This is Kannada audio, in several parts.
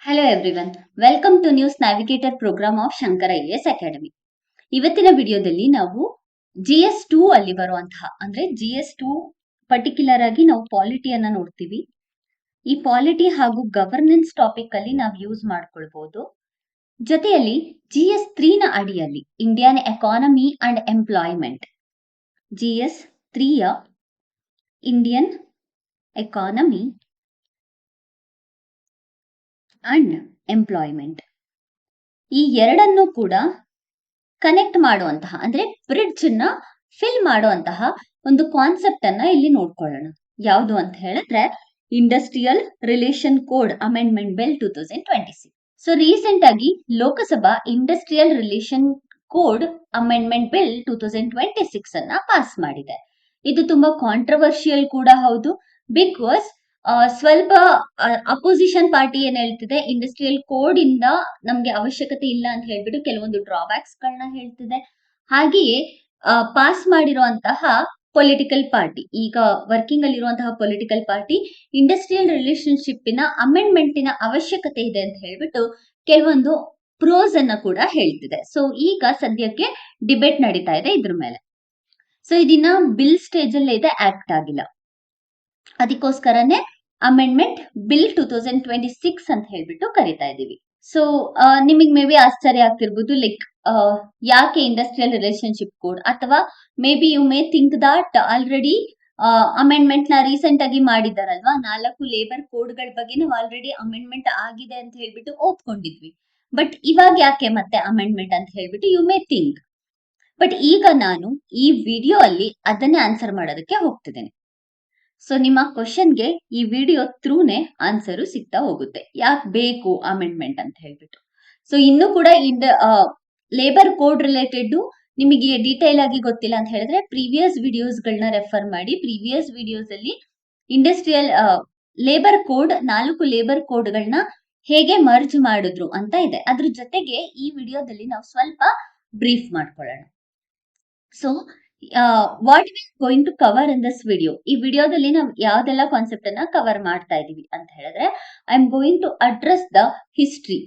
Hello everyone, welcome to news navigator programme of Shankara IAS academy. ಇವತ್ತಿನ ವಿಡಿಯೋದಲ್ಲಿ ನಾವು GS2 ಅಲ್ಲಿ ಬರುವಂತಹ ಅಂದ್ರೆ GS2 ಪರ್ಟಿಕ್ಯುಲರ್ ಆಗಿ ನಾವು ಪಾಲಿಟಿಯನ್ನ ನೋಡ್ತೀವಿ. ಈ ಪಾಲಿಟಿ ಹಾಗೂ ಗವರ್ನೆನ್ಸ್ ಟಾಪಿಕ್ ಅಲ್ಲಿ ನಾವು ಯೂಸ್ ಮಾಡ್ಕೊಳ್ಬಹುದು. ಜೊತೆಯಲ್ಲಿ GS3 ನ ಅಡಿಯಲ್ಲಿ Indian economy and employment, GS3 ಯ ಇಂಡಿಯನ್ ಎಕಾನಮಿ ಅಂಡ್ ಎಂಪ್ಲಾಯ್ಮೆಂಟ್, ಈ ಎರಡನ್ನು ಕೂಡ ಕನೆಕ್ಟ್ ಮಾಡುವಂತಹ ಅಂದ್ರೆ ಬ್ರಿಡ್ಜ್ ನ ಫಿಲ್ ಮಾಡುವಂತಹ ಒಂದು ಕಾನ್ಸೆಪ್ಟ್ ಅನ್ನ ಇಲ್ಲಿ ನೋಡ್ಕೊಳ್ಳೋಣ. ಯಾವುದು ಅಂತ ಹೇಳಿದ್ರೆ industrial relation code amendment bill 2026. So recent ಆಗಿ Lok Sabha industrial relation code amendment bill 2026 ಅನ್ನ ಪಾಸ್ ಮಾಡಿದೆ. ಇದು ತುಂಬಾ ಕಾಂಟ್ರವರ್ಷಿಯಲ್ ಕೂಡ ಹೌದು, ಬಿಕಾಸ್ ಸ್ವಲ್ಪ ಅಪೋಸಿಷನ್ ಪಾರ್ಟಿ ಏನ್ ಹೇಳ್ತಿದೆ, ಇಂಡಸ್ಟ್ರಿಯಲ್ ಕೋಡ್ ಇಂದ ನಮ್ಗೆ ಅವಶ್ಯಕತೆ ಇಲ್ಲ ಅಂತ ಹೇಳ್ಬಿಟ್ಟು ಕೆಲವೊಂದು ಡ್ರಾಬ್ಯಾಕ್ಸ್ ಗಳನ್ನ ಹೇಳ್ತಿದೆ. ಹಾಗೆಯೇ ಪಾಸ್ ಮಾಡಿರುವಂತಹ ಪೊಲಿಟಿಕಲ್ ಪಾರ್ಟಿ, ಈಗ ವರ್ಕಿಂಗ್ ಅಲ್ಲಿ ಇರುವಂತಹ ಪೊಲಿಟಿಕಲ್ ಪಾರ್ಟಿ ಇಂಡಸ್ಟ್ರಿಯಲ್ ರಿಲೇಶನ್ಶಿಪ್ ಅಮೆಂಡ್ಮೆಂಟಿನ ಅವಶ್ಯಕತೆ ಇದೆ ಅಂತ ಹೇಳ್ಬಿಟ್ಟು ಕೆಲವೊಂದು ಪ್ರೋಸ್ ಅನ್ನ ಕೂಡ ಹೇಳ್ತಿದೆ. ಸೊ ಈಗ ಸದ್ಯಕ್ಕೆ ಡಿಬೇಟ್ ನಡೀತಾ ಇದೆ ಇದ್ರ ಮೇಲೆ. ಸೊ ಇದನ್ನ ಬಿಲ್ ಸ್ಟೇಜ್ ಅಲ್ಲೇ ಇದೆ, ಆಕ್ಟ್ ಆಗಿಲ್ಲ. ಅದಕ್ಕೋಸ್ಕರನೇ ಅಮೆಂಡ್ಮೆಂಟ್ ಬಿಲ್ 2026 ಅಂತ ಹೇಳ್ಬಿಟ್ಟು ಕರಿತಾ ಇದೀವಿ. ಸೊ ನಿಮಗೆ ಮೇ ಬಿ ಆಶ್ಚರ್ಯ ಆಗ್ತಿರ್ಬೋದು, ಲೈಕ್ ಯಾಕೆ ಇಂಡಸ್ಟ್ರಿಯಲ್ ರಿಲೇಶನ್ಶಿಪ್ ಕೋಡ್, ಅಥವಾ maybe you may think that already amendment ನ ರೀಸೆಂಟ್ ಆಗಿ ಮಾಡಿದಾರಲ್ವಾ, 4 ಲೇಬರ್ ಕೋಡ್ ಗಳ ಬಗ್ಗೆ ನಾವು ಆಲ್ರೆಡಿ ಅಮೆಂಡ್ಮೆಂಟ್ ಆಗಿದೆ ಅಂತ ಹೇಳ್ಬಿಟ್ಟು ಓದ್ಕೊಂಡಿದ್ವಿ. ಬಟ್ ಇವಾಗ ಯಾಕೆ ಮತ್ತೆ ಅಮೆಂಡ್ಮೆಂಟ್ ಅಂತ ಹೇಳ್ಬಿಟ್ಟು ಯು ಮೇ ಥಿಂಕ್. ಬಟ್ ಈಗ ನಾನು ಈ ವಿಡಿಯೋ ಅಲ್ಲಿ ಅದನ್ನೇ ಆನ್ಸರ್ ಮಾಡೋದಕ್ಕೆ ಹೋಗ್ತಿದ್ದೇನೆ. ಸೊ ನಿಮ್ಮ ಕ್ವಶನ್ಗೆ ಈ ವಿಡಿಯೋ ಥ್ರೂನೇ ಆನ್ಸರು ಸಿಗ್ತಾ ಹೋಗುತ್ತೆ, ಯಾಕೆ ಬೇಕು ಅಮೆಂಡ್ಮೆಂಟ್ ಅಂತ ಹೇಳ್ಬಿಟ್ಟು. ಸೊ ಇನ್ನು ಕೂಡ ಲೇಬರ್ ಕೋಡ್ ರಿಲೇಟೆಡ್ ನಿಮಗೆ ಡೀಟೇಲ್ ಆಗಿ ಗೊತ್ತಿಲ್ಲ ಅಂತ ಹೇಳಿದ್ರೆ ಪ್ರೀವಿಯಸ್ ವಿಡಿಯೋಸ್ ಗಳನ್ನ ರೆಫರ್ ಮಾಡಿ. ಪ್ರೀವಿಯಸ್ ವಿಡಿಯೋಸ್ ಅಲ್ಲಿ industrial labour code 4 labour code ಗಳನ್ನ ಹೇಗೆ ಮರ್ಜ್ ಮಾಡಿದ್ರು ಅಂತ ಇದೆ. ಅದ್ರ ಜೊತೆಗೆ ಈ ವಿಡಿಯೋದಲ್ಲಿ ನಾವು ಸ್ವಲ್ಪ ಬ್ರೀಫ್ ಮಾಡ್ಕೊಳ್ಳೋಣ. So what we going to cover in this video, ಈ ವಿಡಿಯೋದಲ್ಲಿ ನಾವು ಯಾವ್ದೆಲ್ಲ ಕಾನ್ಸೆಪ್ಟ್ ಅನ್ನ ಕವರ್ ಮಾಡ್ತಾ ಇದೀವಿ ಅಂತ ಹೇಳಿದ್ರೆ, I am going to address the history,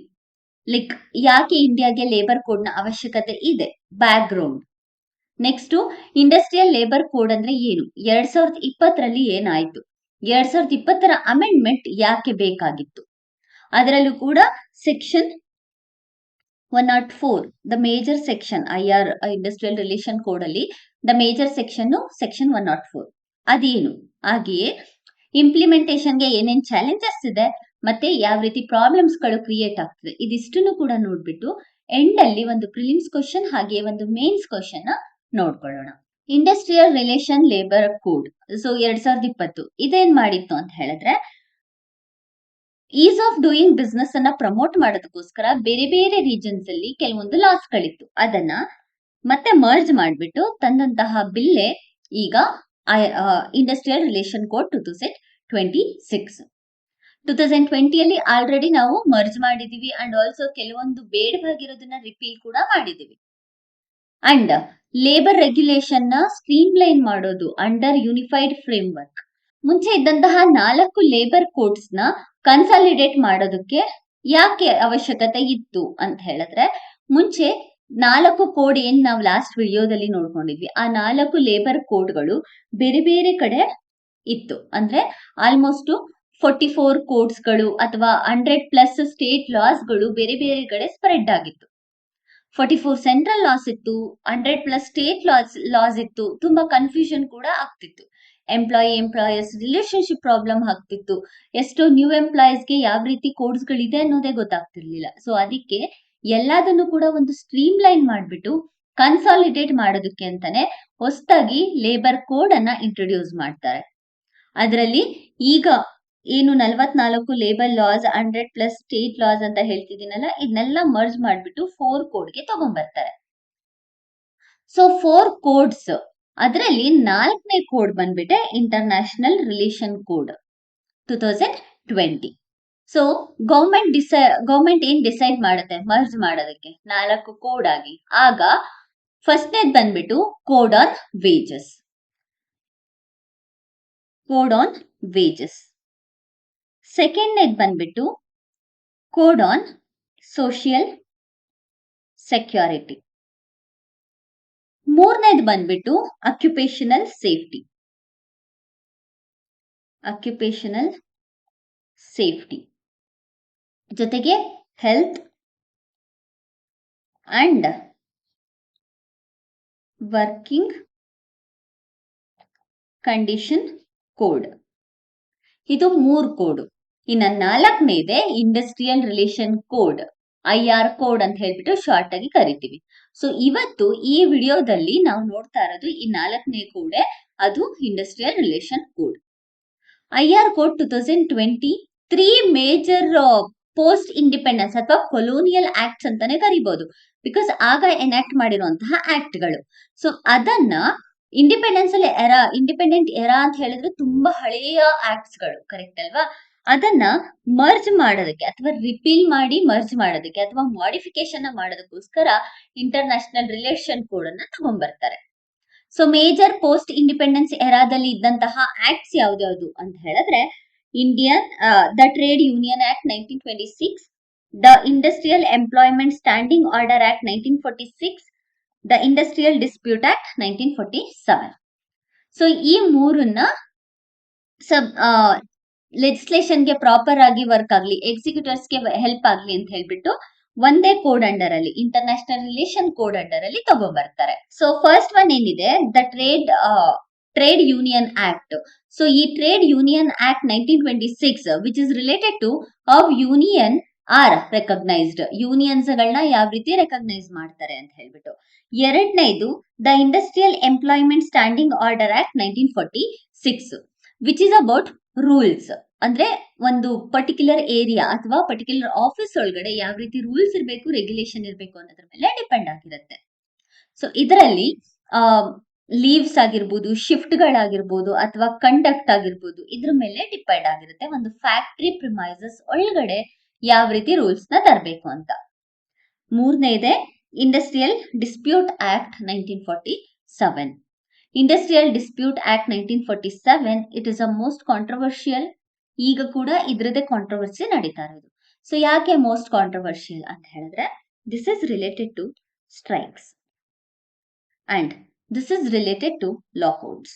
like ಯಾಕೆ ಇಂಡಿಯಾಗೆ ಲೇಬರ್ ಕೋಡ್ ನ ಅವಶ್ಯಕತೆ ಇದೆ, background. Next industrial labour code ಅಂದ್ರೆ ಏನು, 2020ರಲ್ಲಿ ಏನಾಯ್ತು, 2020ರ ಅಮೆಂಡ್ಮೆಂಟ್ ಯಾಕೆ ಬೇಕಾಗಿತ್ತು, ಅದರಲ್ಲೂ ಕೂಡ section 104 the major section IR industrial relation code ಅಲ್ಲಿ ದ ಮೇಜರ್ ಸೆಕ್ಷನ್ 104 ಅದೇನು, ಹಾಗೆಯೇ ಇಂಪ್ಲಿಮೆಂಟೇಷನ್ಗೆ ಏನೇನ್ ಚಾಲೆಂಜಸ್ ಇದೆ, ಮತ್ತೆ ಯಾವ ರೀತಿ ಪ್ರಾಬ್ಲಮ್ಸ್ ಗಳು ಕ್ರಿಯೇಟ್ ಆಗ್ತದೆ, ಇದಿಷ್ಟನ್ನು ಕೂಡ ನೋಡ್ಬಿಟ್ಟು ಎಂಡ್ ಅಲ್ಲಿ ಒಂದು ಪ್ರಿಲಿಮ್ಸ್ ಕ್ವಶನ್ ಹಾಗೆ ಒಂದು ಮೇನ್ಸ್ ಕ್ವಶನ್ ನೋಡ್ಕೊಳ್ಳೋಣ. Industrial relation labour code so 2020 ಇದೇನ್ ಮಾಡಿತ್ತು ಅಂತ ಹೇಳಿದ್ರೆ, ಈಸ್ ಆಫ್ ಡೂಯಿಂಗ್ ಬಿಸ್ನೆಸ್ ಅನ್ನ ಪ್ರಮೋಟ್ ಮಾಡೋದಕ್ಕೋಸ್ಕರ ಬೇರೆ ಬೇರೆ ರೀಜನ್ಸ್ ಅಲ್ಲಿ ಕೆಲವೊಂದು ಲಾಸ್ ಗಳಿತ್ತು, ಅದನ್ನ ಮತ್ತೆ ಮರ್ಜ್ ಮಾಡಿಬಿಟ್ಟು ತಂದಂತಹ ಬಿಲ್ಲೇ ಈಗ ಇಂಡಸ್ಟ್ರಿಯಲ್ ರಿಲೇಷನ್ ಕೋಡ್ 2026. 2020ಯಲ್ಲಿ ಆಲ್ರೆಡಿ ನಾವು ಮರ್ಜ್ ಮಾಡಿದೀವಿ ಅಂಡ್ ಆಲ್ಸೋ ಕೆಲವೊಂದು ಬೇಡವಾಗಿರೋದನ್ನ ರಿಪೀಲ್ ಕೂಡ ಮಾಡಿದೀವಿ. ಅಂಡ್ ಲೇಬರ್ ರೆಗ್ಯುಲೇಷನ್ ನ ಸ್ಟ್ರೀಮ್ ಲೈನ್ ಮಾಡೋದು ಅಂಡರ್ ಯೂನಿಫೈಡ್ ಫ್ರೇಮ್ ವರ್ಕ್. ಮುಂಚೆ ಇದ್ದಂತಹ 4 ಲೇಬರ್ ಕೋಡ್ಸ್ ನ ಕನ್ಸಾಲಿಡೇಟ್ ಮಾಡೋದಕ್ಕೆ ಯಾಕೆ ಅವಶ್ಯಕತೆ ಇತ್ತು ಅಂತ ಹೇಳಿದ್ರೆ, ಮುಂಚೆ 4 ಕೋಡ್ ಏನ್ ನಾವು ಲಾಸ್ಟ್ ವಿಡಿಯೋದಲ್ಲಿ ನೋಡ್ಕೊಂಡಿದ್ವಿ, ಆ 4 ಲೇಬರ್ ಕೋಡ್ಗಳು ಬೇರೆ ಬೇರೆ ಕಡೆ ಇತ್ತು. ಅಂದ್ರೆ ಆಲ್ಮೋಸ್ಟ್ 44 ಕೋಡ್ಸ್ ಗಳು ಅಥವಾ 100+ ಸ್ಟೇಟ್ ಲಾಸ್ ಗಳು ಬೇರೆ ಬೇರೆ ಕಡೆ ಸ್ಪ್ರೆಡ್ ಆಗಿತ್ತು. 44 ಸೆಂಟ್ರಲ್ ಲಾಸ್ ಇತ್ತು, 100+ ಸ್ಟೇಟ್ ಲಾಸ್ ಇತ್ತು. ತುಂಬಾ ಕನ್ಫ್ಯೂಷನ್ ಕೂಡ ಆಗ್ತಿತ್ತು. ಎಂಪ್ಲಾಯರ್ಸ್ ರಿಲೇಶನ್ಶಿಪ್ ಪ್ರಾಬ್ಲಮ್ ಆಗ್ತಿತ್ತು. ಎಷ್ಟೋ ನ್ಯೂ ಎಂಪ್ಲಾಯೀಸ್ಗೆ ಯಾವ ರೀತಿ ಕೋಡ್ಸ್ ಗಳಿದೆ ಅನ್ನೋದೇ ಗೊತ್ತಾಗ್ತಿರ್ಲಿಲ್ಲ. ಸೊ ಅದಕ್ಕೆ ಎಲ್ಲದನ್ನು ಕೂಡ ಒಂದು ಸ್ಟ್ರೀಮ್ ಲೈನ್ ಮಾಡ್ಬಿಟ್ಟು ಕನ್ಸಾಲಿಡೇಟ್ ಮಾಡೋದಕ್ಕೆ ಅಂತಾನೆ ಹೊಸದಾಗಿ ಲೇಬರ್ ಕೋಡ್ ಅನ್ನ ಇಂಟ್ರೊಡ್ಯೂಸ್ ಮಾಡ್ತಾರೆ. ಅದರಲ್ಲಿ ಈಗ ಏನು 44 ಲೇಬರ್ ಲಾಸ್ 100+ ಸ್ಟೇಟ್ ಲಾಸ್ ಅಂತ ಹೇಳ್ತಿದ್ದೀನಲ್ಲ, ಇದನ್ನೆಲ್ಲ ಮರ್ಜ್ ಮಾಡ್ಬಿಟ್ಟು 4 ಕೋಡ್ಗೆ ತಗೊಂಡ್ಬರ್ತಾರೆ. ಸೊ 4 ಕೋಡ್ಸ್, ಅದರಲ್ಲಿ 4ನೇ ಕೋಡ್ ಬಂದ್ಬಿಟ್ಟೆ international relation code 2020. So government ಏನ್ ಡಿಸೈಡ್ ಮಾಡುತ್ತೆ ಮರ್ಜ್ ಮಾಡೋದಕ್ಕೆ 4 ಕೋಡ್ ಆಗಿ, ಆಗ ಫಸ್ಟ್ನೇದ್ ಬಂದ್ಬಿಟ್ಟು ಕೋಡ್ ಆನ್ ವೇಜಸ್. ಸೆಕೆಂಡ್ನೇದ್ ಬಂದ್ಬಿಟ್ಟು ಕೋಡ್ ಆನ್ ಸೋಷಿಯಲ್ ಸೆಕ್ಯೂರಿಟಿ. ಮೂರನೇದು ಬಂದ್ಬಿಟ್ಟು ಅಕ್ಯುಪೇಷನಲ್ ಸೇಫ್ಟಿ. ಅಕ್ಯುಪೇಷನಲ್ ಸೇಫ್ಟಿ ಜೊತೆಗೆ health and working condition code. ಇದು 3 ಕೋಡ್. ಇನ್ನು 4ನೇ ಇದೆ industrial relation code, IR code ಅಂತ ಹೇಳ್ಬಿಟ್ಟು ಶಾರ್ಟ್ ಆಗಿ ಕರಿತೀವಿ. ಸೊ ಇವತ್ತು ಈ ವಿಡಿಯೋದಲ್ಲಿ ನಾವು ನೋಡ್ತಾ ಇರೋದು ಈ 4ನೇ ಕೋಡ್, ಅದು industrial relation code. IR code 2023 major post independence ಅಥವಾ ಕೊಲೋನಿಯಲ್ ಆಕ್ಟ್ಸ್ ಅಂತಾನೆ ಕರಿಬಹುದು, ಬಿಕಾಸ್ ಆಗ ಎನಾಕ್ಟ್ ಮಾಡಿರುವಂತಹ ಆಕ್ಟ್ಗಳು. ಸೊ ಅದನ್ನ ಇಂಡಿಪೆಂಡೆಂಟ್ ಎರಾ ಅಂತ ಹೇಳಿದ್ರೆ ತುಂಬಾ ಹಳೆಯ ಆಕ್ಟ್ಸ್ಗಳು, ಕರೆಕ್ಟ್ ಅಲ್ವಾ? ಅದನ್ನ ಮರ್ಜ್ ಮಾಡೋದಕ್ಕೆ ಅಥವಾ ರಿಪೀಲ್ ಮಾಡಿ ಮರ್ಜ್ ಮಾಡೋದಕ್ಕೆ ಅಥವಾ ಮಾಡಿಫಿಕೇಶನ್ ಮಾಡೋದಕ್ಕೋಸ್ಕರ ಇಂಟರ್ನ್ಯಾಷನಲ್ ರಿಲೇಷನ್ ಕೋಡ್ ಅನ್ನ ತಗೊಂಡ್ಬರ್ತಾರೆ. ಸೊ ಮೇಜರ್ ಪೋಸ್ಟ್ ಇಂಡಿಪೆಂಡೆನ್ಸ್ ಎರಾದಲ್ಲಿ ಇದ್ದಂತಹ ಆಕ್ಟ್ಸ್ ಯಾವ್ದು ಅಂತ ಹೇಳಿದ್ರೆ the trade union act 1926, the industrial employment standing order act 1946, the industrial dispute act 1947. So ಈ ಮೂರನ್ನ ಲೆಜಿಸ್ಲೇಷನ್ಗೆ ಪ್ರಾಪರ್ ಆಗಿ ವರ್ಕ್ ಆಗ್ಲಿ, ಎಕ್ಸಿಕ್ಯೂಟರ್ಸ್ಗೆ ಹೆಲ್ಪ್ ಆಗ್ಲಿ ಅಂತ ಹೇಳ್ಬಿಟ್ಟು ಒಂದೇ ಕೋಡ್ ಅಂಡರ್ ಅಲ್ಲಿ, ಇಂಟರ್ನ್ಯಾಷನಲ್ ರಿಲೇಷನ್ ಕೋಡ್ ಅಂಡರ್ ಅಲ್ಲಿ ತಗೊಂಡ್ಬರ್ತಾರೆ. ಸೊ ಫಸ್ಟ್ ಒನ್ ಏನಿದೆ, the trade union act. So ಈ trade union act 1926 which is related to how union are recognised, unions ಗಳನ್ನ ಯಾವ ರೀತಿ ರೆಕಗ್ನೈಸ್ ಮಾಡ್ತಾರೆ ಅಂತ ಹೇಳ್ಬಿಟ್ಟು. ಎರಡನೇದು the industrial employment standing order act 1946 which is about rules. ಅಂದ್ರೆ ಒಂದು ಪರ್ಟಿಕ್ಯುಲರ್ ಏರಿಯಾ ಅಥವಾ ಪರ್ಟಿಕ್ಯುಲರ್ ಆಫೀಸ್ ಒಳಗಡೆ ಯಾವ ರೀತಿ ರೂಲ್ಸ್ ಇರಬೇಕು, ರೆಗ್ಯುಲೇಷನ್ ಇರಬೇಕು ಅನ್ನೋದ್ರ ಮೇಲೆ ಡಿಪೆಂಡ್ ಆಗಿರುತ್ತೆ. ಸೊ ಇದರಲ್ಲಿ ಲೀವ್ಸ್ ಆಗಿರ್ಬೋದು, ಶಿಫ್ಟ್ ಗಳಾಗಿರ್ಬೋದು ಅಥವಾ ಕಂಡಕ್ಟ್ ಆಗಿರ್ಬೋದು, ಇದ್ರ ಮೇಲೆ ಡಿಪೆಂಡ್ ಆಗಿರುತ್ತೆ ಒಂದು ಫ್ಯಾಕ್ಟರಿ ಪ್ರಿಮೈಸಸ್ ಒಳಗಡೆ ಯಾವ ರೀತಿ ರೂಲ್ಸ್ ನ ತರಬೇಕು ಅಂತ. ಮೂರನೇ ಇದೆ industrial dispute act 1947. Industrial dispute act 1947 it is a most controversial. ಈಗ ಕೂಡ ಇದ್ರದ್ದೇ ಕಾಂಟ್ರವರ್ಸಿ ನಡೀತಾ ಇರೋದು. ಸೊ ಯಾಕೆ ಮೋಸ್ಟ್ ಕಾಂಟ್ರವರ್ಷಿಯಲ್ ಅಂತ ಹೇಳಿದ್ರೆ, this is related to strikes and this is related to lockouts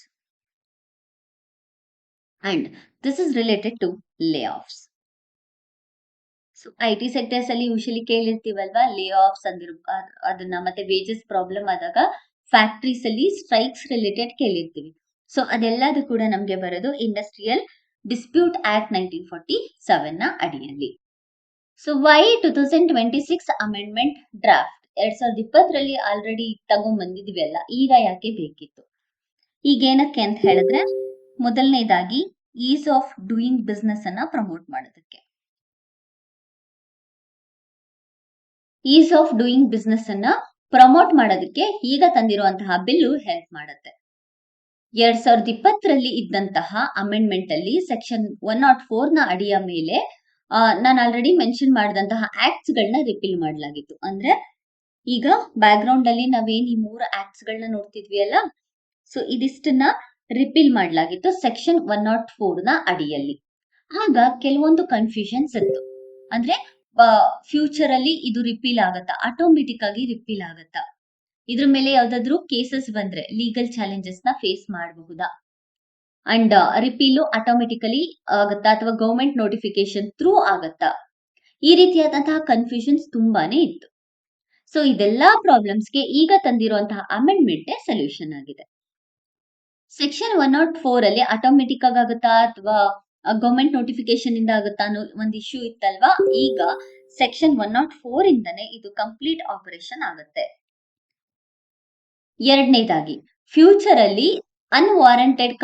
and this is related to layoffs. So IT sectors ಅಲ್ಲಿ ಯೂಶಲಿ ಕೇಳಿರ್ತೀವಲ್ವಾ, ಲೇ ಆಫ್ಸ್ ಅದನ್ನ, ಮತ್ತೆ ವೇಜಸ್ ಪ್ರಾಬ್ಲಮ್ ಆದಾಗ ಫ್ಯಾಕ್ಟ್ರೀಸ್ ಅಲ್ಲಿ ಸ್ಟ್ರೈಕ್ಸ್ ರಿಲೇಟೆಡ್ ಕೇಳಿರ್ತೀವಿ. ಸೊ ಅದೆಲ್ಲದು ಕೂಡ ನಮ್ಗೆ ಬರೋದು ಇಂಡಸ್ಟ್ರಿಯಲ್ ಡಿಸ್ಪ್ಯೂಟ್ ಆಕ್ಟ್ 1947 ನ ಅಡಿಯಲ್ಲಿ. ಸೊ ವೈ 2026 ಅಮೆಂಡ್ಮೆಂಟ್ ಡ್ರಾಫ್ಟ್ 2020ರಲ್ಲಿ ಆಲ್ರೆಡಿ ತಗೊಂಡ್ಬಂದಿದ್ವಿ ಅಲ್ಲ, ಈಗ ಯಾಕೆ ಬೇಕಿತ್ತು? ಈಗ ಏನಕ್ಕೆ ಅಂತ ಹೇಳಿದ್ರೆ, ಮೊದಲನೇದಾಗಿ ಈಸ್ ಆಫ್ ಡೂಯಿಂಗ್ ಬಿಸ್ನೆಸ್ ಅನ್ನ ಪ್ರಮೋಟ್ ಮಾಡೋದಕ್ಕೆ. ಈಸ್ ಆಫ್ ಡೂಯಿಂಗ್ ಬಿಸ್ನೆಸ್ ಅನ್ನ ಪ್ರಮೋಟ್ ಮಾಡೋದಕ್ಕೆ ಈಗ ತಂದಿರುವಂತಹ ಬಿಲ್ಲು ಹೆಲ್ಪ್ ಮಾಡುತ್ತೆ. 2020ರಲ್ಲಿ ಇದ್ದಂತಹ ಅಮೆಂಡ್ಮೆಂಟ್ ಅಲ್ಲಿ ಸೆಕ್ಷನ್ 104 ನ ಅಡಿಯ ಮೇಲೆ ನಾನು ಆಲ್ರೆಡಿ ಮೆನ್ಷನ್ ಮಾಡಿದಂತಹ ಆಕ್ಟ್ಸ್ ಗಳನ್ನ ರಿಪೀಲ್ ಮಾಡಲಾಗಿತ್ತು. ಅಂದ್ರೆ ಈಗ ಬ್ಯಾಕ್ ಗ್ರೌಂಡ್ ಅಲ್ಲಿ ನಾವೇನ್ ಈ 3 ಆಕ್ಟ್ಸ್ ಗಳನ್ನ ನೋಡ್ತಿದ್ವಿ ಅಲ್ಲ, ಸೊ ಇದಿಷ್ಟನ್ನ ರಿಪೀಲ್ ಮಾಡಲಾಗಿತ್ತು ಸೆಕ್ಷನ್ 104 ನ ಅಡಿಯಲ್ಲಿ. ಆಗ ಕೆಲವೊಂದು ಕನ್ಫ್ಯೂಷನ್ಸ್ ಇತ್ತು. ಅಂದ್ರೆ ಫ್ಯೂಚರ್ ಅಲ್ಲಿ ಇದು ರಿಪೀಲ್ ಆಗತ್ತಾ, ಆಟೋಮೆಟಿಕ್ ಆಗಿ ರಿಪೀಲ್ ಆಗತ್ತಾ, ಇದ್ರ ಮೇಲೆ ಯಾವ್ದಾದ್ರು ಕೇಸಸ್ ಬಂದ್ರೆ ಲೀಗಲ್ ಚಾಲೆಂಜಸ್ ನ ಫೇಸ್ ಮಾಡಬಹುದಾ, ಅಂಡ್ ರಿಪೀಲು ಆಟೋಮೆಟಿಕಲಿ ಆಗತ್ತಾ ಅಥವಾ ಗವರ್ಮೆಂಟ್ ನೋಟಿಫಿಕೇಶನ್ ಥ್ರೂ ಆಗತ್ತಾ, ಈ ರೀತಿಯಾದಂತಹ ಕನ್ಫ್ಯೂಷನ್ಸ್ ತುಂಬಾನೇ ಇತ್ತು. ಸೊ ಇದೆಲ್ಲಾ ಪ್ರಾಬ್ಲಮ್ಸ್ಗೆ ಈಗ ತಂದಿರುವಂತಹ ಅಮೆಂಡ್ಮೆಂಟ್ ಸೊಲ್ಯೂಷನ್ ಆಗಿದೆ. ಸೆಕ್ಷನ್ 104 ಅಲ್ಲಿ ಆಟೋಮೆಟಿಕ್ ಆಗಿ ಆಗುತ್ತಾ ಅಥವಾ ಗವರ್ಮೆಂಟ್ ನೋಟಿಫಿಕೇಶನ್ ಇಂದ ಆಗುತ್ತಾ ಅನ್ನೋ ಒಂದು ಇಶ್ಯೂ ಇತ್ತಲ್ವಾ, ಈಗ ಸೆಕ್ಷನ್ 104 ಇಂದನೇ ಇದು ಕಂಪ್ಲೀಟ್ ಆಪರೇಷನ್ ಆಗುತ್ತೆ. ಎರಡನೇದಾಗಿ ಫ್ಯೂಚರ್ ಅಲ್ಲಿ ಅನ್ವಾರಂಟೆಡ್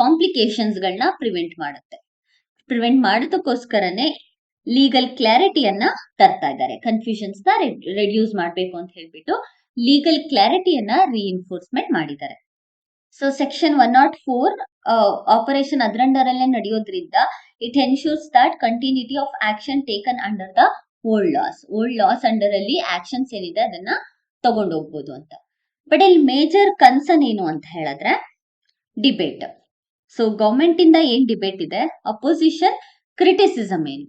ಕಾಂಪ್ಲಿಕೇಶನ್ಸ್ ಗಳನ್ನ ಪ್ರಿವೆಂಟ್ ಮಾಡುತ್ತೆ. ಪ್ರಿವೆಂಟ್ ಮಾಡೋದಕ್ಕೋಸ್ಕರನೇ ಲೀಗಲ್ ಕ್ಲಾರಿಟಿಯನ್ನ ತರ್ತಾ ಇದ್ದಾರೆ. ಕನ್ಫ್ಯೂಷನ್ಸ್ ನ ರೆಡ್ಯೂಸ್ ಮಾಡಬೇಕು ಅಂತ ಹೇಳ್ಬಿಟ್ಟು ಲೀಗಲ್ ಕ್ಲಾರಿಟಿಯನ್ನ ರೀಇನ್ಫೋರ್ಸ್ಮೆಂಟ್ ಮಾಡಿದ್ದಾರೆ. ಸೊ ಸೆಕ್ಷನ್ 104 ಆಪರೇಷನ್ ಅದರಂಡರಲ್ಲೇ ನಡೆಯೋದ್ರಿಂದ it ensures that continuity of action taken under the old laws under ಅಲ್ಲಿ ಆಕ್ಷನ್ಸ್ ಏನಿದೆ ಅದನ್ನ ತಗೊಂಡು ಹೋಗ್ಬೋದು ಅಂತ. ಬಟ್ ಇಲ್ಲಿ ಮೇಜರ್ ಕನ್ಸರ್ನ್ ಏನು ಅಂತ ಹೇಳಿದ್ರೆ ಡಿಬೇಟ್. ಸೊ ಗವರ್ಮೆಂಟ್ ಇಂದ ಏನ್ ಡಿಬೇಟ್ ಇದೆ, ಅಪೋಸಿಷನ್ ಕ್ರಿಟಿಸಿಸಮ್ ಏನು,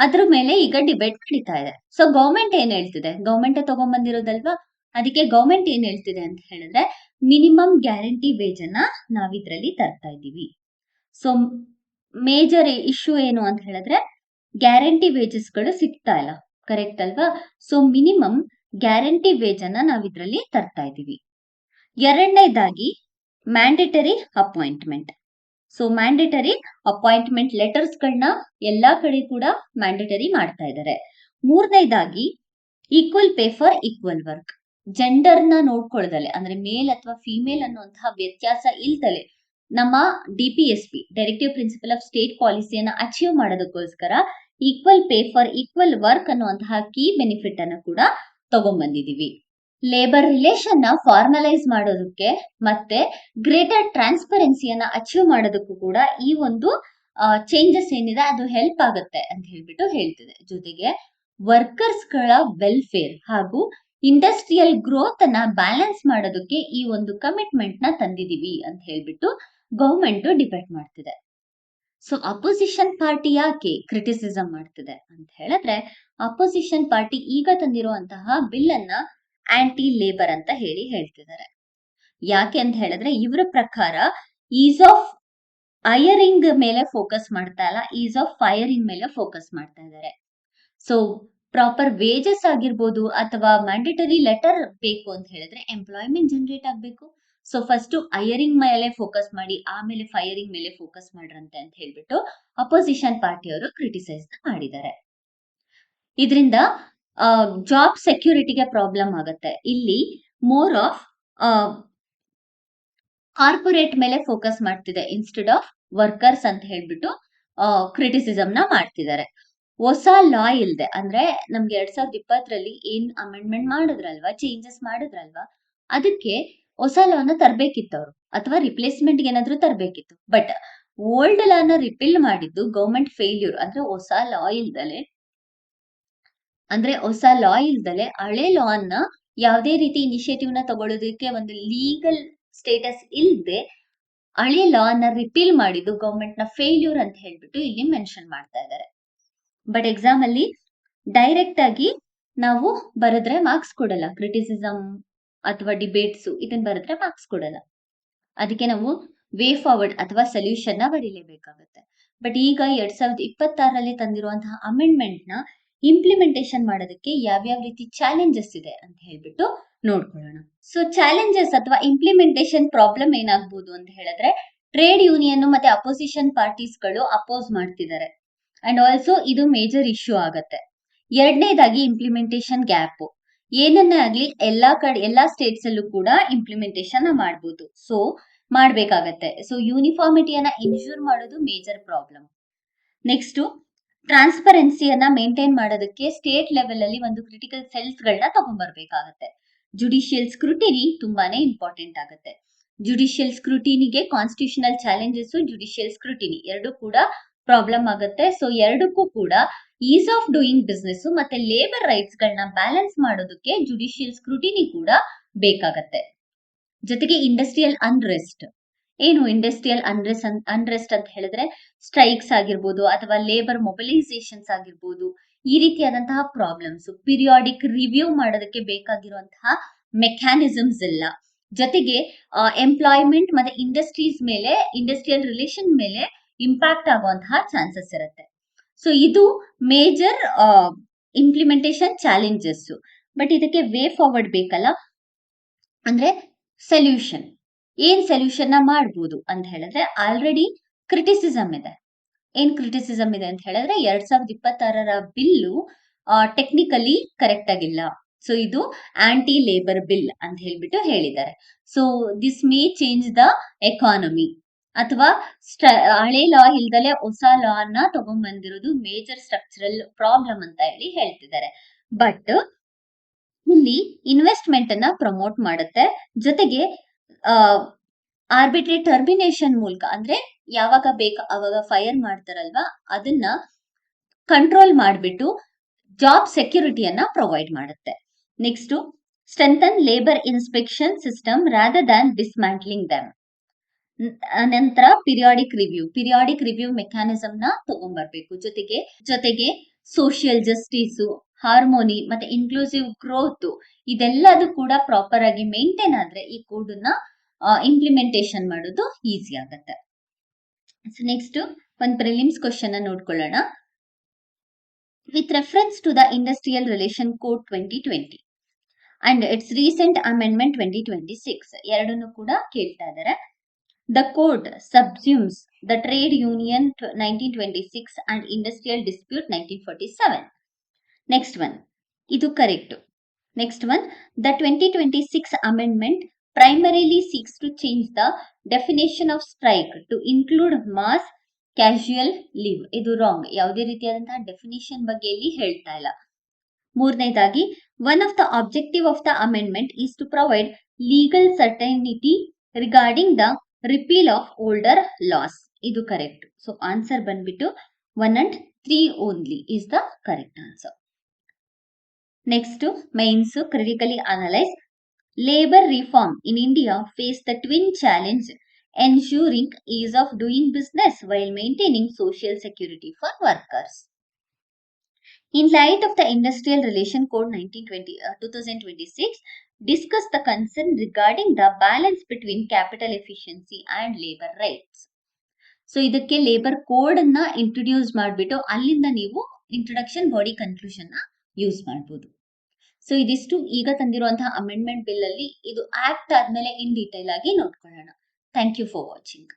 ಅದ್ರ ಮೇಲೆ ಈಗ ಡಿಬೇಟ್ ನಡೀತಾ ಇದೆ. ಸೊ ಗೌರ್ಮೆಂಟ್ ಏನ್ ಹೇಳ್ತಿದೆ, ಗೌರ್ಮೆಂಟ್ ತಗೊಂಡ್ಬಂದಿರೋದಲ್ವಾ, ಅದಕ್ಕೆ ಗೌರ್ಮೆಂಟ್ ಏನ್ ಹೇಳ್ತಿದೆ ಅಂತ ಹೇಳಿದ್ರೆ ಮಿನಿಮಮ್ ಗ್ಯಾರಂಟಿ ವೇಜ್ ಅನ್ನ ನಾವಿದ್ರಲ್ಲಿ ತರ್ತಾ ಇದ್ದೀವಿ. ಸೊ ಮೇಜರ್ ಇಶ್ಯೂ ಏನು ಅಂತ ಹೇಳಿದ್ರೆ ಗ್ಯಾರಂಟಿ ವೇಜಸ್ಗಳು ಸಿಗ್ತಾ ಇಲ್ಲ, ಕರೆಕ್ಟ್ ಅಲ್ವಾ? ಸೊ ಮಿನಿಮಮ್ ಗ್ಯಾರಂಟಿ ವೇಜ್ ಅನ್ನ ನಾವಿದ್ರಲ್ಲಿ ತರ್ತಾ ಇದ್ದೀವಿ. ಎರಡನೇದಾಗಿ mandatory appointment. So mandatory appointment ಲೆಟರ್ಸ್ಗಳನ್ನ ಎಲ್ಲಾ ಕಡೆ ಕೂಡ ಮ್ಯಾಂಡೇಟರಿ ಮಾಡ್ತಾ ಇದ್ದಾರೆ. ಮೂರನೇದಾಗಿ equal pay for equal work. ಜೆಂಡರ್ನ ನೋಡ್ಕೊಳ್ದಲೆ, ಅಂದ್ರೆ ಮೇಲ್ ಅಥವಾ ಫಿಮೇಲ್ ಅನ್ನುವಂತಹ ವ್ಯತ್ಯಾಸ ಇಲ್ದಲೆ ನಮ್ಮ DPSP directive principle of state ಪಾಲಿಸಿಯನ್ನ ಅಚೀವ್ ಮಾಡೋದಕ್ಕೋಸ್ಕರ equal pay for equal work ಅನ್ನುವಂತಹ ಕೀ ಬೆನಿಫಿಟ್ ಅನ್ನು ಕೂಡ ತಗೊಂಡ್ಬಂದಿದೀವಿ. ಲೇಬರ್ ರಿಲೇಷನ್ ನ ಫಾರ್ಮಲೈಸ್ ಮಾಡೋದಕ್ಕೆ ಮತ್ತೆ ಗ್ರೇಟರ್ ಟ್ರಾನ್ಸ್ಪರೆನ್ಸಿಯನ್ನ ಅಚೀವ್ ಮಾಡೋದಕ್ಕೂ ಕೂಡ ಈ ಒಂದು ಚೇಂಜಸ್ ಏನಿದೆ ಅದು ಹೆಲ್ಪ್ ಆಗುತ್ತೆ ಅಂತ ಹೇಳ್ಬಿಟ್ಟು ಹೇಳ್ತಿದೆ. ಜೊತೆಗೆ ವರ್ಕರ್ಸ್ ಗಳ ವೆಲ್ಫೇರ್ ಹಾಗೂ ಇಂಡಸ್ಟ್ರಿಯಲ್ ಗ್ರೋತ್ ಅನ್ನ ಬ್ಯಾಲೆನ್ಸ್ ಮಾಡೋದಕ್ಕೆ ಈ ಒಂದು ಕಮಿಟ್ಮೆಂಟ್ ನ ತಂದಿದೀವಿ ಅಂತ ಹೇಳ್ಬಿಟ್ಟು ಗವರ್ಮೆಂಟ್ ಡಿಬೇಟ್ ಮಾಡ್ತಿದೆ. ಸೊ ಅಪೋಸಿಷನ್ ಪಾರ್ಟಿ ಯಾಕೆ ಕ್ರಿಟಿಸಿಸಮ್ ಮಾಡ್ತಿದೆ ಅಂತ ಹೇಳಿದ್ರೆ, ಅಪೋಸಿಷನ್ ಪಾರ್ಟಿ ಈಗ ತಂದಿರುವಂತಹ ಬಿಲ್ ಅನ್ನ ಆಂಟಿ ಲೇಬರ್ ಅಂತ ಹೇಳ್ತಿದ್ದಾರೆ. ಯಾಕೆ ಅಂತ ಹೇಳಿದ್ರೆ ಇವರ ಪ್ರಕಾರ ಈಸ್ ಆಫ್ ಹೈರಿಂಗ್ ಮೇಲೆ ಫೋಕಸ್ ಮಾಡ್ತಾ ಇಲ್ಲ, ಈಸ್ ಆಫ್ ಫೈರಿಂಗ್ ಮೇಲೆ ಫೋಕಸ್ ಮಾಡ್ತಾ ಇದ್ದಾರೆ. ಸೊ ಪ್ರಾಪರ್ ವೇಜಸ್ ಆಗಿರ್ಬೋದು ಅಥವಾ ಮ್ಯಾಂಡೇಟರಿ ಲೆಟರ್ ಬೇಕು ಅಂತ ಹೇಳಿದ್ರೆ ಎಂಪ್ಲಾಯ್ಮೆಂಟ್ ಜನರೇಟ್ ಆಗ್ಬೇಕು. ಸೊ ಫಸ್ಟ್ ಹೈರಿಂಗ್ ಮೇಲೆ ಫೋಕಸ್ ಮಾಡಿ ಆಮೇಲೆ ಫೈರಿಂಗ್ ಮೇಲೆ ಫೋಕಸ್ ಮಾಡ್ರಂತೆ ಅಂತ ಹೇಳ್ಬಿಟ್ಟು ಅಪೋಸಿಷನ್ ಪಾರ್ಟಿಯವರು ಕ್ರಿಟಿಸೈಸ್ ಮಾಡಿದ್ದಾರೆ. ಇದರಿಂದ ಜಾಬ್ ಸೆಕ್ಯೂರಿಟಿಗೆ ಪ್ರಾಬ್ಲಮ್ ಆಗುತ್ತೆ. ಇಲ್ಲಿ ಮೋರ್ ಆಫ್ ಕಾರ್ಪೊರೇಟ್ ಮೇಲೆ ಫೋಕಸ್ ಮಾಡ್ತಿದೆ ಇನ್ಸ್ಟೆಡ್ ಆಫ್ ವರ್ಕರ್ಸ್ ಅಂತ ಹೇಳ್ಬಿಟ್ಟು ಕ್ರಿಟಿಸಿಸಮ್ ನ ಮಾಡ್ತಿದ್ದಾರೆ. ಹೊಸ ಲಾ ಇಲ್ದೆ, ಅಂದ್ರೆ ನಮ್ಗೆ 2020ರಲ್ಲಿ ಏನ್ ಅಮೆಂಡ್ಮೆಂಟ್ ಮಾಡಿದ್ರಲ್ವಾ, ಚೇಂಜಸ್ ಮಾಡಿದ್ರಲ್ವಾ, ಅದಕ್ಕೆ ಹೊಸ ಲಾನ ತರ್ಬೇಕಿತ್ತು ಅವರು, ಅಥವಾ ರಿಪ್ಲೇಸ್ಮೆಂಟ್ ಏನಾದ್ರು ತರ್ಬೇಕಿತ್ತು. ಬಟ್ ಓಲ್ಡ್ ಲಾನ ರಿಪೀಲ್ ಮಾಡಿದ್ದು ಗವರ್ಮೆಂಟ್ ಫೇಲ್ಯೂರ್. ಅಂದ್ರೆ ಹೊಸ ಲಾ ಇಲ್ದಲೆ ಹಳೆ ಲಾ ಅನ್ನ ಯಾವುದೇ ರೀತಿ ಇನಿಷಿಯೇಟಿವ್ ನ ತಗೊಳ್ಳೋದಕ್ಕೆ ಒಂದು ಲೀಗಲ್ ಸ್ಟೇಟಸ್ ಇಲ್ದೆ ಹಳೆ ಲಾ ಅನ್ನ ರಿಪೀಲ್ ಮಾಡಿದ್ದು ಗವರ್ಮೆಂಟ್ ನ ಫೇಲ್ಯೂರ್ ಅಂತ ಹೇಳ್ಬಿಟ್ಟು ಇಲ್ಲಿ ಮೆನ್ಷನ್ ಮಾಡ್ತಾ ಇದ್ದಾರೆ. ಬಟ್ ಎಕ್ಸಾಮ್ ಅಲ್ಲಿ ಡೈರೆಕ್ಟ್ ಆಗಿ ನಾವು ಬರೆದ್ರೆ ಮಾರ್ಕ್ಸ್ ಕೊಡಲ್ಲ. ಕ್ರಿಟಿಸಿಸಮ್ ಅಥವಾ ಡಿಬೇಟ್ಸ್ ಇದನ್ನ ಬರೆದ್ರೆ ಮಾರ್ಕ್ಸ್ ಕೊಡಲ್ಲ. ಅದಕ್ಕೆ ನಾವು ವೇ ಫಾರ್ವರ್ಡ್ ಅಥವಾ ಸೊಲ್ಯೂಷನ್ ನ ಬರೀಲೇಬೇಕಾಗುತ್ತೆ. ಬಟ್ ಈಗ 2026ರಲ್ಲಿ ತಂದಿರುವಂತಹ ಅಮೆಂಡ್ಮೆಂಟ್ ನ ಇಂಪ್ಲಿಮೆಂಟೇಷನ್ ಮಾಡೋದಕ್ಕೆ ಯಾವ್ಯಾವ ರೀತಿ ಚಾಲೆಂಜಸ್ ಇದೆ ಅಂತ ಹೇಳ್ಬಿಟ್ಟು ನೋಡ್ಕೊಳ್ಳೋಣ. ಸೊ ಚಾಲೆಂಜಸ್ ಅಥವಾ ಇಂಪ್ಲಿಮೆಂಟೇಷನ್ ಪ್ರಾಬ್ಲಮ್ ಏನಾಗ್ಬೋದು ಅಂತ ಹೇಳಿದ್ರೆ, ಟ್ರೇಡ್ ಯೂನಿಯನ್ ಮತ್ತೆ ಅಪೋಸಿಷನ್ ಪಾರ್ಟೀಸ್ ಗಳು ಅಪೋಸ್ ಮಾಡ್ತಿದ್ದಾರೆ ಅಂಡ್ ಆಲ್ಸೋ ಇದು ಮೇಜರ್ ಇಶ್ಯೂ ಆಗತ್ತೆ. ಎರಡನೇದಾಗಿ ಇಂಪ್ಲಿಮೆಂಟೇಷನ್ ಗ್ಯಾಪ್. ಏನನ್ನೇ ಆಗ್ಲಿ ಎಲ್ಲಾ ಸ್ಟೇಟ್ಸ್ ಅಲ್ಲೂ ಕೂಡ ಇಂಪ್ಲಿಮೆಂಟೇಷನ್ ಮಾಡಬಹುದು. ಸೊ ಮಾಡ್ಬೇಕಾಗತ್ತೆ. ಸೊ ಯೂನಿಫಾರ್ಮಿಟಿಯನ್ನ ಇನ್ಶೂರ್ ಮಾಡೋದು ಮೇಜರ್ ಪ್ರಾಬ್ಲಮ್. ನೆಕ್ಸ್ಟ್ ಟ್ರಾನ್ಸ್ಪರೆನ್ಸಿಯನ್ನ ಮೇಂಟೈನ್ ಮಾಡೋದಕ್ಕೆ ಸ್ಟೇಟ್ ಲೆವೆಲ್ ಅಲ್ಲಿ ಒಂದು ಕ್ರಿಟಿಕಲ್ ಸೆಲ್ಸ್ ಗಳನ್ನ ತಗೊಂಡ್ಬರ್ಬೇಕಾಗತ್ತೆ. ಜುಡಿಷಿಯಲ್ ಸ್ಕ್ರೂಟಿನಿ ತುಂಬಾನೇ ಇಂಪಾರ್ಟೆಂಟ್ ಆಗುತ್ತೆ. ಜುಡಿಷಿಯಲ್ ಸ್ಕ್ರೂಟಿನಿಗೆ ಕಾನ್ಸ್ಟಿಟ್ಯೂಷನಲ್ ಚಾಲೆಂಜಸ್, ಜುಡಿಷಿಯಲ್ ಸ್ಕ್ರೂಟಿನಿ ಎರಡು ಕೂಡ ಪ್ರಾಬ್ಲಮ್ ಆಗುತ್ತೆ. ಸೊ ಎರಡಕ್ಕೂ ಕೂಡ ಈಸ್ ಆಫ್ ಡೂಯಿಂಗ್ ಬಿಸ್ನೆಸ್ ಮತ್ತೆ ಲೇಬರ್ ರೈಟ್ಸ್ ಗಳನ್ನ ಬ್ಯಾಲೆನ್ಸ್ ಮಾಡೋದಕ್ಕೆ ಜುಡಿಷಿಯಲ್ ಸ್ಕ್ರೂಟಿನಿ ಕೂಡ ಬೇಕಾಗತ್ತೆ. ಜೊತೆಗೆ ಇಂಡಸ್ಟ್ರಿಯಲ್ ಅನ್ರೆಸ್ಟ್. ಏನು ಇಂಡಸ್ಟ್ರಿಯಲ್ ಅನ್ರೆಸ್ಟ್ ಅಂತ ಹೇಳಿದ್ರೆ ಸ್ಟ್ರೈಕ್ಸ್ ಆಗಿರ್ಬೋದು ಅಥವಾ ಲೇಬರ್ ಮೊಬಿಲೈಸೇಷನ್ಸ್ ಆಗಿರ್ಬೋದು, ಈ ರೀತಿಯಾದಂತಹ ಪ್ರಾಬ್ಲಮ್ಸ್ ಪಿರಿಯಾಡಿಕ್ ರಿವ್ಯೂ ಮಾಡೋದಕ್ಕೆ ಬೇಕಾಗಿರುವಂತಹ ಮೆಕ್ಯಾನಿಸಮ್ಸ್ ಇಲ್ಲ. ಜೊತೆಗೆ ಎಂಪ್ಲಾಯ್ಮೆಂಟ್ ಮತ್ತೆ ಇಂಡಸ್ಟ್ರಿಯಲ್ ರಿಲೇಷನ್ ಮೇಲೆ ಇಂಪ್ಯಾಕ್ಟ್ ಆಗುವಂತಹ ಚಾನ್ಸಸ್ ಇರುತ್ತೆ. ಸೊ ಇದು ಮೇಜರ್ ಇಂಪ್ಲಿಮೆಂಟೇಷನ್ ಚಾಲೆಂಜಸ್. ಬಟ್ ಇದಕ್ಕೆ ವೇ ಫಾರ್ವರ್ಡ್ ಬೇಕಲ್ಲ, ಅಂದ್ರೆ ಸೊಲ್ಯೂಷನ್. ಏನ್ ಸೊಲ್ಯೂಷನ್ ನ ಮಾಡ್ಬೋದು ಅಂತ ಹೇಳಿದ್ರೆ, ಆಲ್ರೆಡಿ ಕ್ರಿಟಿಸಿಸಮ್ ಇದೆ. ಏನ್ ಕ್ರಿಟಿಸಿಸಮ್ ಇದೆ ಅಂತ ಹೇಳಿದ್ರೆ 2026ರ ಬಿಲ್ಲು ಟೆಕ್ನಿಕಲಿ ಕರೆಕ್ಟ್ ಆಗಿಲ್ಲ. ಸೊ ಇದು ಆಂಟಿ ಲೇಬರ್ ಬಿಲ್ ಅಂತ ಹೇಳ್ಬಿಟ್ಟು ಹೇಳಿದ್ದಾರೆ. So this may change the economy. ಅಥವಾ ಹಳೆ ಲಾ ಇಲ್ದಲೆ ಹೊಸ ಲಾ ನ ತಗೊಂಡ್ಬಂದಿರೋದು ಮೇಜರ್ ಸ್ಟ್ರಕ್ಚರಲ್ ಪ್ರಾಬ್ಲಮ್ ಅಂತ ಹೇಳ್ತಿದ್ದಾರೆ. ಬಟ್ ಇಲ್ಲಿ ಇನ್ವೆಸ್ಟ್ಮೆಂಟ್ ಅನ್ನ ಪ್ರಮೋಟ್ ಮಾಡುತ್ತೆ. ಜೊತೆಗೆ ಆರ್ಬಿಟ್ರಿ ಟರ್ಮಿನೇಷನ್ ಮೂಲಕ, ಅಂದ್ರೆ ಯಾವಾಗ ಬೇಕು ಅವಾಗ ಫೈರ್ ಮಾಡ್ತಾರಲ್ವಾ, ಅದನ್ನ ಕಂಟ್ರೋಲ್ ಮಾಡಿಬಿಟ್ಟು ಜಾಬ್ ಸೆಕ್ಯೂರಿಟಿಯನ್ನ ಪ್ರೊವೈಡ್ ಮಾಡುತ್ತೆ. Next strengthen labour inspection system rather than dismantling them. ನಂತರ ಪಿರಿಯಾಡಿಕ್ ರಿವ್ಯೂ ಮೆಕ್ಯಾನಿಸಮ್ ನ ತಗೊಂಡ್ಬರ್ಬೇಕು. ಜೊತೆಗೆ ಸೋಷಿಯಲ್ ಜಸ್ಟಿಸ್, ಹಾರ್ಮೋನಿ ಮತ್ತೆ ಇನ್ಕ್ಲೂಸಿವ್ ಗ್ರೋತ್ ಇದೆಲ್ಲದು ಕೂಡ ಪ್ರಾಪರ್ ಆಗಿ ಮೇಂಟೈನ್ ಆದ್ರೆ ಈ ಕೋಡ್ ನ ಇಂಪ್ಲಿಮೆಂಟೇಷನ್ ಮಾಡೋದು ಈಸಿ ಆಗತ್ತೆ. ಸೊ ನೆಕ್ಸ್ಟ್ ಒಂದು ಪ್ರಿಲಿಮ್ಸ್ ಕ್ವಶನ್ ನೋಡ್ಕೊಳ್ಳೋಣ. With reference to the industrial relation code 2020 and its recent amendment 2026 ಎರಡನ್ನು ಕೂಡ ಕೇಳ್ತಾ ಇದ್ದಾರೆ. The code subsumes the Trade Union 1926 and Industrial Dispute 1947. Next one. Idu correct. Next one. The 2026 amendment primarily seeks to change the definition of strike to include mass casual leave. Idu wrong. ಯಾವುದೇ ರೀತಿಯಾದಂತಹ ಡೆಫಿನಿಷನ್ ಬಗ್ಗೆ ಇಲ್ಲಿ ಹೇಳ್ತಾ ಇಲ್ಲ. ಮೂರನೇದಾಗಿ, one of the objective of the amendment is to provide legal certainty regarding the repeal of older laws. ಇದು ಕರೆಕ್ಟ್. ಸೊ ಆನ್ಸರ್ ಬಂದ್ಬಿಟ್ಟು 1 and 3 only is the correct answer. Next mains critically analyse. Labour reform in India face the twin challenge ensuring ease of doing business while maintaining social security for workers. In light of the Industrial Relation Code 2026, discuss the concern regarding the balance between capital efficiency and labor rights. So ಇದಕ್ಕೆ ಲೇಬರ್ ಕೋಡ್ ಅನ್ನ ಇಂಟ್ರೊಡ್ಯೂಸ್ ಮಾಡಿಬಿಟ್ಟು ಅಲ್ಲಿಂದ ನೀವು ಇಂಟ್ರೊಡಕ್ಷನ್ ಬಾಡಿ ಕನ್ಕ್ಲೂಷನ್ ನ ಯೂಸ್ ಮಾಡಬಹುದು. ಸೊ ಇದಿಷ್ಟು ಈಗ ತಂದಿರುವಂತಹ ಅಮೆಂಡ್ಮೆಂಟ್ ಬಿಲ್ ಅಲ್ಲಿ. ಇದು ಆಕ್ಟ್ ಆದ್ಮೇಲೆ ಇನ್ ಡೀಟೇಲ್ ಆಗಿ ನೋಡ್ಕೊಳ್ಳೋಣ. Thank you for watching.